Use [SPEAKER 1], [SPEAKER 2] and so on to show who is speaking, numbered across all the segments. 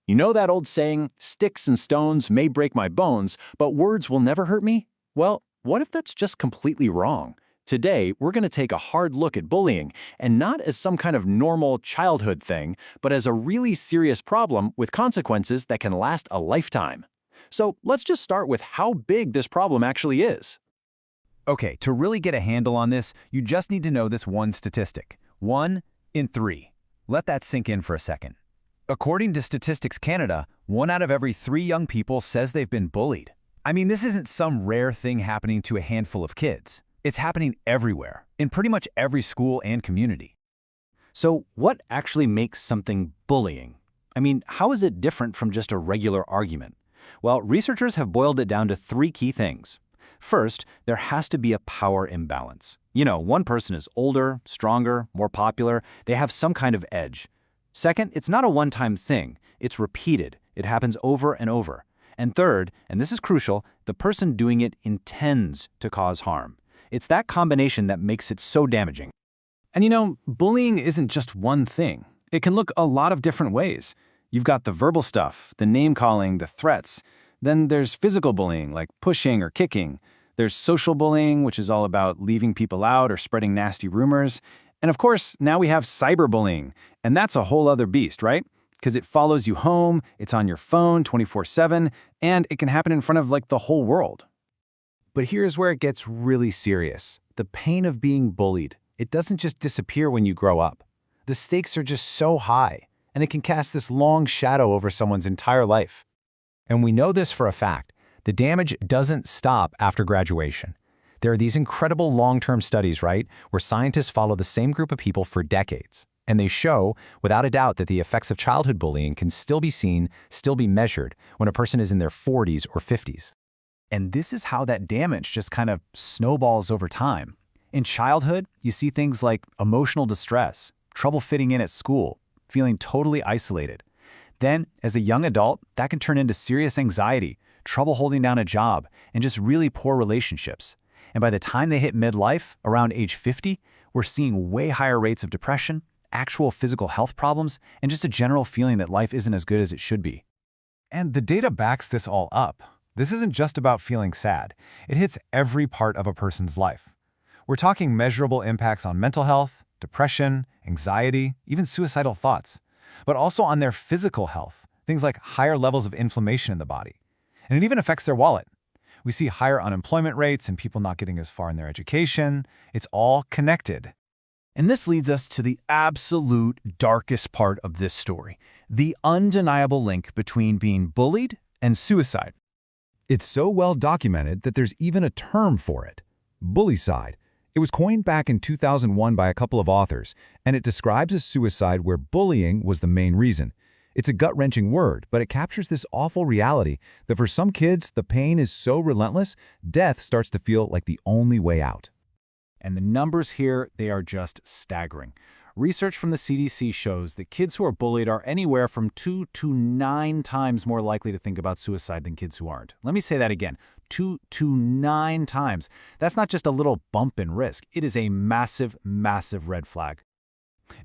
[SPEAKER 1] You know that old saying, sticks and stones may break my bones, but words will never hurt me? Well, what if that's just completely wrong? Today, we're going to take a hard look at bullying, and not as some kind of normal childhood thing, but as a really serious problem with consequences that can last a lifetime. So let's just start with how big this problem actually is.
[SPEAKER 2] Okay, to really get a handle on this, you just need to know this one statistic. 1 in 3. Let that sink in for a second. According to Statistics Canada, 1 out of every 3 young people says they've been bullied. I mean, this isn't some rare thing happening to a handful of kids. It's happening everywhere, in pretty much every school and community.
[SPEAKER 1] So what actually makes something bullying? I mean, how is it different from just a regular argument? Well, researchers have boiled it down to 3 key things. First, there has to be a power imbalance. You know, one person is older, stronger, more popular, they have some kind of edge. Second, it's not a one-time thing, it's repeated, it happens over and over. And third, and this is crucial, the person doing it intends to cause harm. It's that combination that makes it so damaging.
[SPEAKER 3] And you know, bullying isn't just one thing. It can look a lot of different ways. You've got the verbal stuff, the name-calling, the threats. Then there's physical bullying, like pushing or kicking. There's social bullying, which is all about leaving people out or spreading nasty rumors. And of course, now we have cyberbullying, and that's a whole other beast, right? Because it follows you home, it's on your phone 24/7, and it can happen in front of like the whole world.
[SPEAKER 2] But here's where it gets really serious. The pain of being bullied. It doesn't just disappear when you grow up. The stakes are just so high, and it can cast this long shadow over someone's entire life. And we know this for a fact. The damage doesn't stop after graduation. There are these incredible long-term studies, right, where scientists follow the same group of people for decades. And they show, without a doubt, that the effects of childhood bullying can still be seen, still be measured, when a person is in their 40s or 50s.
[SPEAKER 3] And this is how that damage just kind of snowballs over time. In childhood, you see things like emotional distress, trouble fitting in at school, feeling totally isolated. Then, as a young adult, that can turn into serious anxiety, trouble holding down a job, and just really poor relationships. And by the time they hit midlife, around age 50, we're seeing way higher rates of depression, actual physical health problems, and just a general feeling that life isn't as good as it should be.
[SPEAKER 2] And the data backs this all up. This isn't just about feeling sad. It hits every part of a person's life. We're talking measurable impacts on mental health, depression, anxiety, even suicidal thoughts, but also on their physical health, things like higher levels of inflammation in the body. And it even affects their wallet. We see higher unemployment rates and people not getting as far in their education. It's all connected.
[SPEAKER 3] And this leads us to the absolute darkest part of this story, the undeniable link between being bullied and suicide.
[SPEAKER 4] It's so well documented that there's even a term for it, bullycide. It was coined back in 2001 by a couple of authors, and it describes a suicide where bullying was the main reason. It's a gut-wrenching word, but it captures this awful reality that for some kids, the pain is so relentless, death starts to feel like the only way out.
[SPEAKER 3] And the numbers here, they are just staggering. Research from the CDC shows that kids who are bullied are anywhere from 2 to 9 times more likely to think about suicide than kids who aren't. Let me say that again, 2 to 9 times. That's not just a little bump in risk. It is a massive, massive red flag.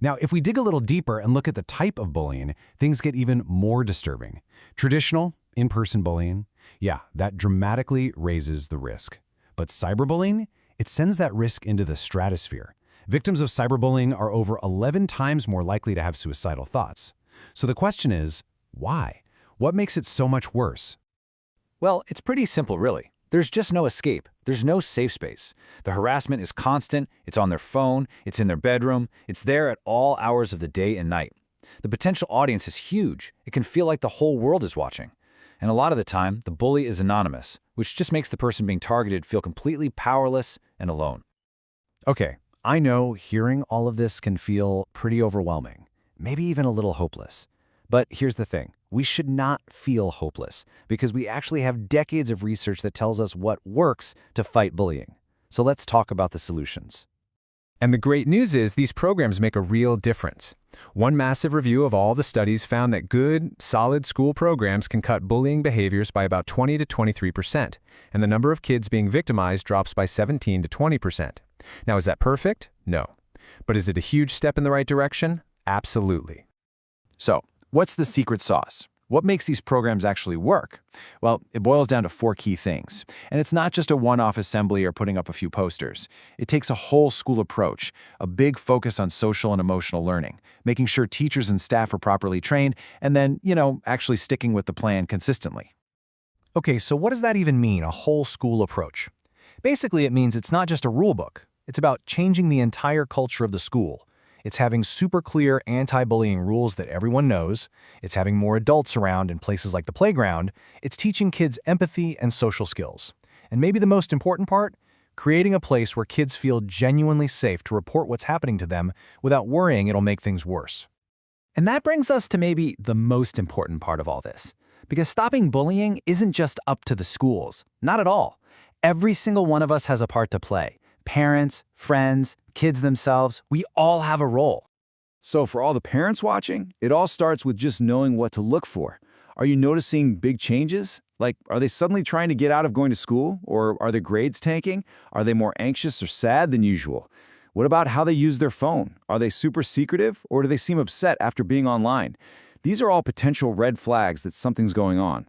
[SPEAKER 4] Now, if we dig a little deeper and look at the type of bullying, things get even more disturbing. Traditional, in-person bullying, yeah, that dramatically raises the risk. But cyberbullying, it sends that risk into the stratosphere. Victims of cyberbullying are over 11 times more likely to have suicidal thoughts. So the question is, why? What makes it so much worse?
[SPEAKER 3] Well, it's pretty simple, really. There's just no escape. There's no safe space. The harassment is constant, it's on their phone, it's in their bedroom, it's there at all hours of the day and night. The potential audience is huge. It can feel like the whole world is watching. And a lot of the time, the bully is anonymous, which just makes the person being targeted feel completely powerless and alone.
[SPEAKER 4] Okay, I know hearing all of this can feel pretty overwhelming, maybe even a little hopeless. But here's the thing. We should not feel hopeless because we actually have decades of research that tells us what works to fight bullying. So let's talk about the solutions.
[SPEAKER 2] And the great news is these programs make a real difference. One massive review of all the studies found that good, solid school programs can cut bullying behaviors by about 20 to 23%, and the number of kids being victimized drops by 17 to 20%. Now, is that perfect? No. But is it a huge step in the right direction? Absolutely.
[SPEAKER 1] So, what's the secret sauce? What makes these programs actually work? Well, it boils down to 4 key things. And it's not just a one-off assembly or putting up a few posters. It takes a whole school approach, a big focus on social and emotional learning, making sure teachers and staff are properly trained, and then, actually sticking with the plan consistently.
[SPEAKER 3] Okay, so what does that even mean, a whole school approach? Basically, it means it's not just a rule book. It's about changing the entire culture of the school. It's having super clear anti-bullying rules that everyone knows. It's having more adults around in places like the playground. It's teaching kids empathy and social skills. And maybe the most important part, creating a place where kids feel genuinely safe to report what's happening to them without worrying it'll make things worse.
[SPEAKER 2] And that brings us to maybe the most important part of all this. Because stopping bullying isn't just up to the schools. Not at all. Every single one of us has a part to play. Parents, friends, kids themselves, we all have a role.
[SPEAKER 5] So for all the parents watching, it all starts with just knowing what to look for. Are you noticing big changes? Like, are they suddenly trying to get out of going to school? Or are their grades tanking? Are they more anxious or sad than usual? What about how they use their phone? Are they super secretive, or do they seem upset after being online? These are all potential red flags that something's going on.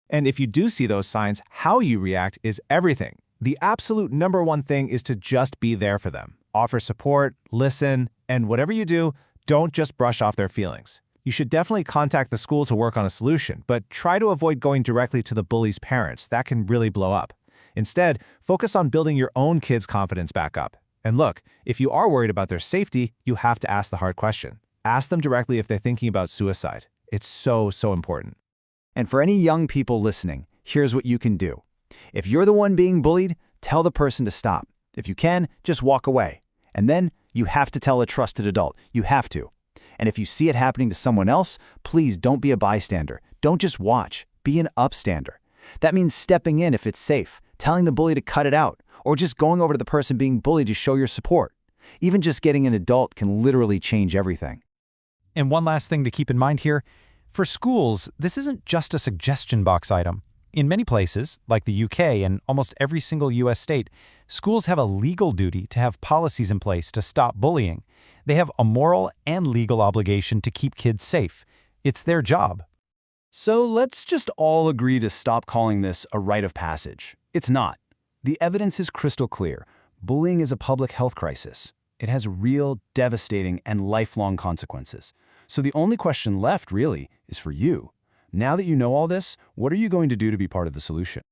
[SPEAKER 3] And if you do see those signs, how you react is everything. The absolute #1 thing is to just be there for them. Offer support, listen, and whatever you do, don't just brush off their feelings. You should definitely contact the school to work on a solution, but try to avoid going directly to the bully's parents. That can really blow up. Instead, focus on building your own kids' confidence back up. And look, if you are worried about their safety, you have to ask the hard question. Ask them directly if they're thinking about suicide. It's so important.
[SPEAKER 1] And for any young people listening, here's what you can do. If you're the one being bullied, tell the person to stop. If you can, just walk away. And then you have to tell a trusted adult. You have to. And if you see it happening to someone else, please don't be a bystander. Don't just watch. Be an upstander. That means stepping in if it's safe, telling the bully to cut it out, or just going over to the person being bullied to show your support. Even just getting an adult can literally change everything.
[SPEAKER 3] And one last thing to keep in mind here, for schools, this isn't just a suggestion box item. In many places, like the UK and almost every single US state, schools have a legal duty to have policies in place to stop bullying. They have a moral and legal obligation to keep kids safe. It's their job.
[SPEAKER 1] So let's just all agree to stop calling this a rite of passage. It's not. The evidence is crystal clear. Bullying is a public health crisis. It has real, devastating, and lifelong consequences. So the only question left, really, is for you. Now that you know all this, what are you going to do to be part of the solution?